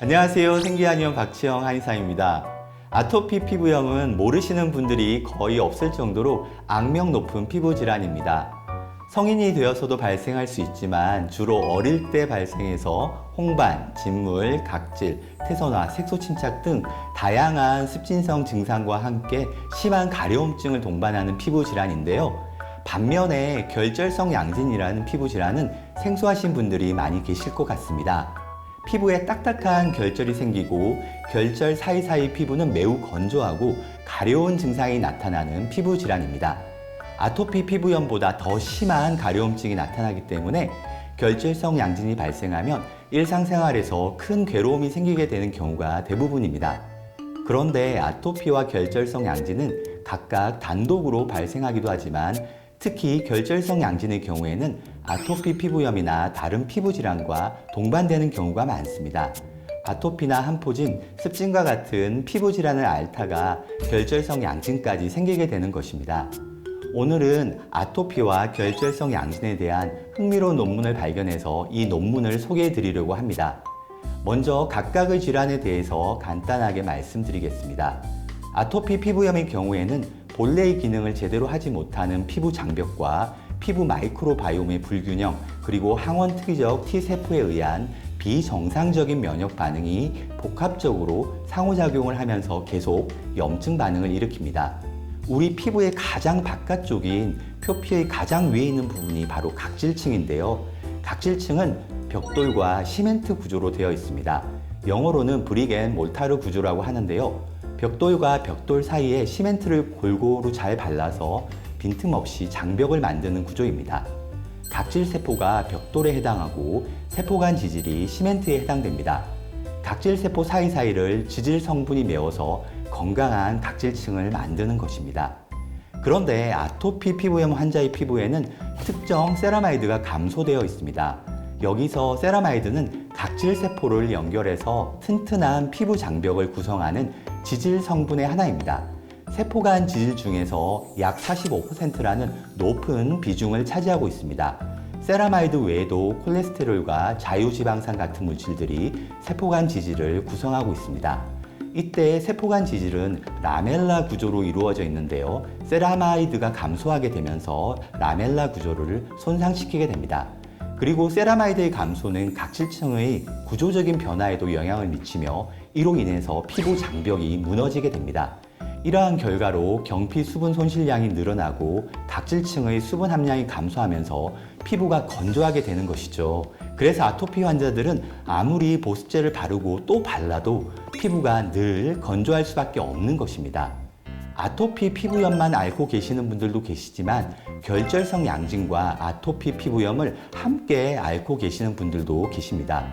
안녕하세요. 생기한의원 박지영 한의사입니다. 아토피 피부염은 모르시는 분들이 거의 없을 정도로 악명 높은 피부 질환입니다. 성인이 되어서도 발생할 수 있지만 주로 어릴 때 발생해서 홍반, 진물, 각질, 태선화, 색소 침착 등 다양한 습진성 증상과 함께 심한 가려움증을 동반하는 피부 질환인데요. 반면에 결절성 양진이라는 피부 질환은 생소하신 분들이 많이 계실 것 같습니다. 피부에 딱딱한 결절이 생기고 결절 사이사이 피부는 매우 건조하고 가려운 증상이 나타나는 피부 질환입니다. 아토피 피부염보다 더 심한 가려움증이 나타나기 때문에 결절성 양진이 발생하면 일상생활에서 큰 괴로움이 생기게 되는 경우가 대부분입니다. 그런데 아토피와 결절성 양진은 각각 단독으로 발생하기도 하지만 특히 결절성 양진의 경우에는 아토피 피부염이나 다른 피부 질환과 동반되는 경우가 많습니다. 아토피나 한포진, 습진과 같은 피부 질환을 앓다가 결절성 양진까지 생기게 되는 것입니다. 오늘은 아토피와 결절성 양진에 대한 흥미로운 논문을 발견해서 이 논문을 소개해 드리려고 합니다. 먼저 각각의 질환에 대해서 간단하게 말씀드리겠습니다. 아토피 피부염의 경우에는 본래의 기능을 제대로 하지 못하는 피부 장벽과 피부 마이크로바이옴의 불균형, 그리고 항원 특이적 T세포에 의한 비정상적인 면역 반응이 복합적으로 상호작용을 하면서 계속 염증 반응을 일으킵니다. 우리 피부의 가장 바깥쪽인 표피의 가장 위에 있는 부분이 바로 각질층인데요. 각질층은 벽돌과 시멘트 구조로 되어 있습니다. 영어로는 브릭 앤 몰타르 구조라고 하는데요. 벽돌과 벽돌 사이에 시멘트를 골고루 잘 발라서 빈틈없이 장벽을 만드는 구조입니다. 각질세포가 벽돌에 해당하고 세포간 지질이 시멘트에 해당됩니다. 각질세포 사이사이를 지질 성분이 메워서 건강한 각질층을 만드는 것입니다. 그런데 아토피 피부염 환자의 피부에는 특정 세라마이드가 감소되어 있습니다. 여기서 세라마이드는 각질세포를 연결해서 튼튼한 피부 장벽을 구성하는 지질 성분의 하나입니다. 세포간 지질 중에서 약 45%라는 높은 비중을 차지하고 있습니다. 세라마이드 외에도 콜레스테롤과 자유지방산 같은 물질들이 세포간 지질을 구성하고 있습니다. 이때 세포간 지질은 라멜라 구조로 이루어져 있는데요. 세라마이드가 감소하게 되면서 라멜라 구조를 손상시키게 됩니다. 그리고 세라마이드의 감소는 각질층의 구조적인 변화에도 영향을 미치며 이로 인해서 피부 장벽이 무너지게 됩니다. 이러한 결과로 경피 수분 손실량이 늘어나고 각질층의 수분 함량이 감소하면서 피부가 건조하게 되는 것이죠. 그래서 아토피 환자들은 아무리 보습제를 바르고 또 발라도 피부가 늘 건조할 수밖에 없는 것입니다. 아토피 피부염만 앓고 계시는 분들도 계시지만 결절성 양진과 아토피 피부염을 함께 앓고 계시는 분들도 계십니다.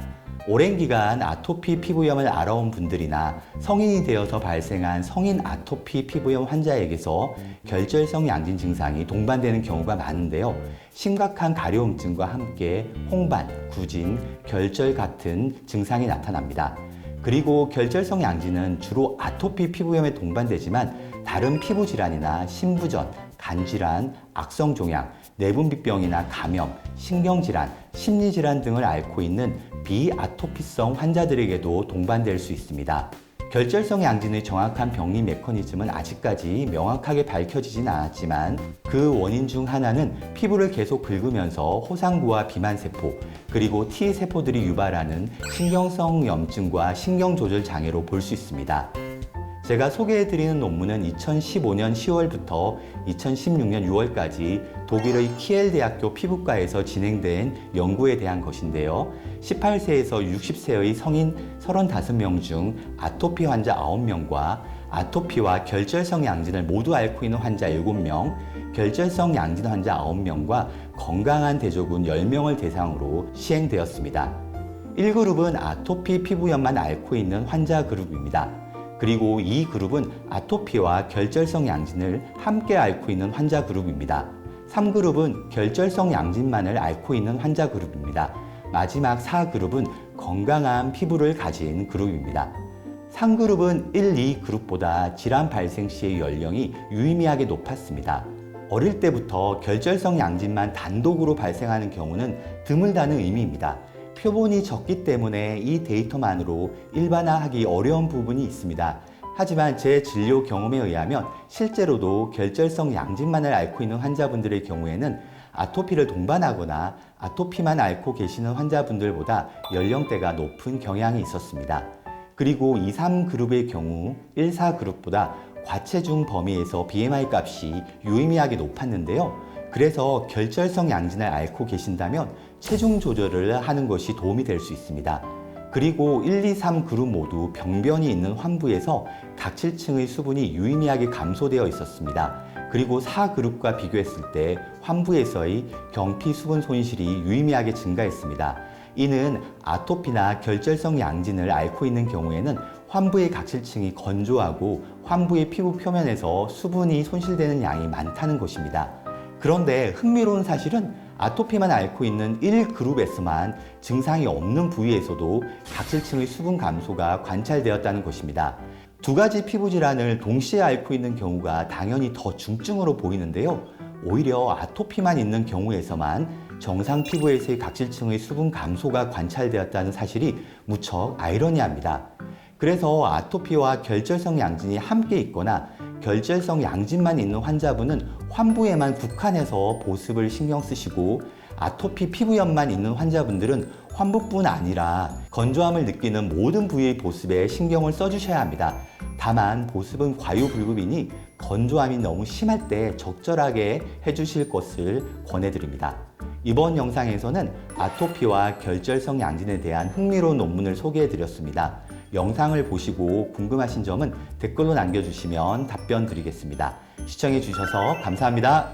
오랜 기간 아토피 피부염을 앓아온 분들이나 성인이 되어서 발생한 성인 아토피 피부염 환자에게서 결절성 양진 증상이 동반되는 경우가 많은데요. 심각한 가려움증과 함께 홍반, 구진, 결절 같은 증상이 나타납니다. 그리고 결절성 양진은 주로 아토피 피부염에 동반되지만 다른 피부 질환이나 신부전, 간질환, 악성종양, 내분비병이나 감염, 신경질환, 심리질환 등을 앓고 있는 비아토피성 환자들에게도 동반될 수 있습니다. 결절성 양진의 정확한 병리 메커니즘은 아직까지 명확하게 밝혀지진 않았지만 그 원인 중 하나는 피부를 계속 긁으면서 호상부와 비만세포, 그리고 T세포들이 유발하는 신경성 염증과 신경조절 장애로 볼 수 있습니다. 제가 소개해드리는 논문은 2015년 10월부터 2016년 6월까지 독일의 키엘 대학교 피부과에서 진행된 연구에 대한 것인데요. 18세에서 60세의 성인 35명 중 아토피 환자 9명과 아토피와 결절성 양진을 모두 앓고 있는 환자 7명, 결절성 양진 환자 9명과 건강한 대조군 10명을 대상으로 시행되었습니다. 1그룹은 아토피 피부염만 앓고 있는 환자 그룹입니다. 그리고 이 그룹은 아토피와 결절성 양진을 함께 앓고 있는 환자 그룹입니다. 3그룹은 결절성 양진만을 앓고 있는 환자 그룹입니다. 마지막 4그룹은 건강한 피부를 가진 그룹입니다. 3그룹은 1, 2그룹보다 질환 발생 시의 연령이 유의미하게 높았습니다. 어릴 때부터 결절성 양진만 단독으로 발생하는 경우는 드물다는 의미입니다. 표본이 적기 때문에 이 데이터만으로 일반화하기 어려운 부분이 있습니다. 하지만 제 진료 경험에 의하면 실제로도 결절성 양진만을 앓고 있는 환자분들의 경우에는 아토피를 동반하거나 아토피만 앓고 계시는 환자분들보다 연령대가 높은 경향이 있었습니다. 그리고 2, 3그룹의 경우 1, 4그룹보다 과체중 범위에서 BMI 값이 유의미하게 높았는데요. 그래서 결절성 양진을 앓고 계신다면 체중 조절을 하는 것이 도움이 될 수 있습니다. 그리고 1, 2, 3그룹 모두 병변이 있는 환부에서 각질층의 수분이 유의미하게 감소되어 있었습니다. 그리고 4그룹과 비교했을 때 환부에서의 경피 수분 손실이 유의미하게 증가했습니다. 이는 아토피나 결절성 양진을 앓고 있는 경우에는 환부의 각질층이 건조하고 환부의 피부 표면에서 수분이 손실되는 양이 많다는 것입니다. 그런데 흥미로운 사실은 아토피만 앓고 있는 1그룹에서만 증상이 없는 부위에서도 각질층의 수분 감소가 관찰되었다는 것입니다. 두 가지 피부 질환을 동시에 앓고 있는 경우가 당연히 더 중증으로 보이는데요. 오히려 아토피만 있는 경우에서만 정상 피부에서의 각질층의 수분 감소가 관찰되었다는 사실이 무척 아이러니합니다. 그래서 아토피와 결절성 양진이 함께 있거나 결절성 양진만 있는 환자분은 환부에만 국한해서 보습을 신경 쓰시고 아토피 피부염만 있는 환자분들은 환부뿐 아니라 건조함을 느끼는 모든 부위의 보습에 신경을 써주셔야 합니다. 다만 보습은 과유불급이니 건조함이 너무 심할 때 적절하게 해주실 것을 권해드립니다. 이번 영상에서는 아토피와 결절성 양진에 대한 흥미로운 논문을 소개해드렸습니다. 영상을 보시고 궁금하신 점은 댓글로 남겨주시면 답변 드리겠습니다. 시청해주셔서 감사합니다.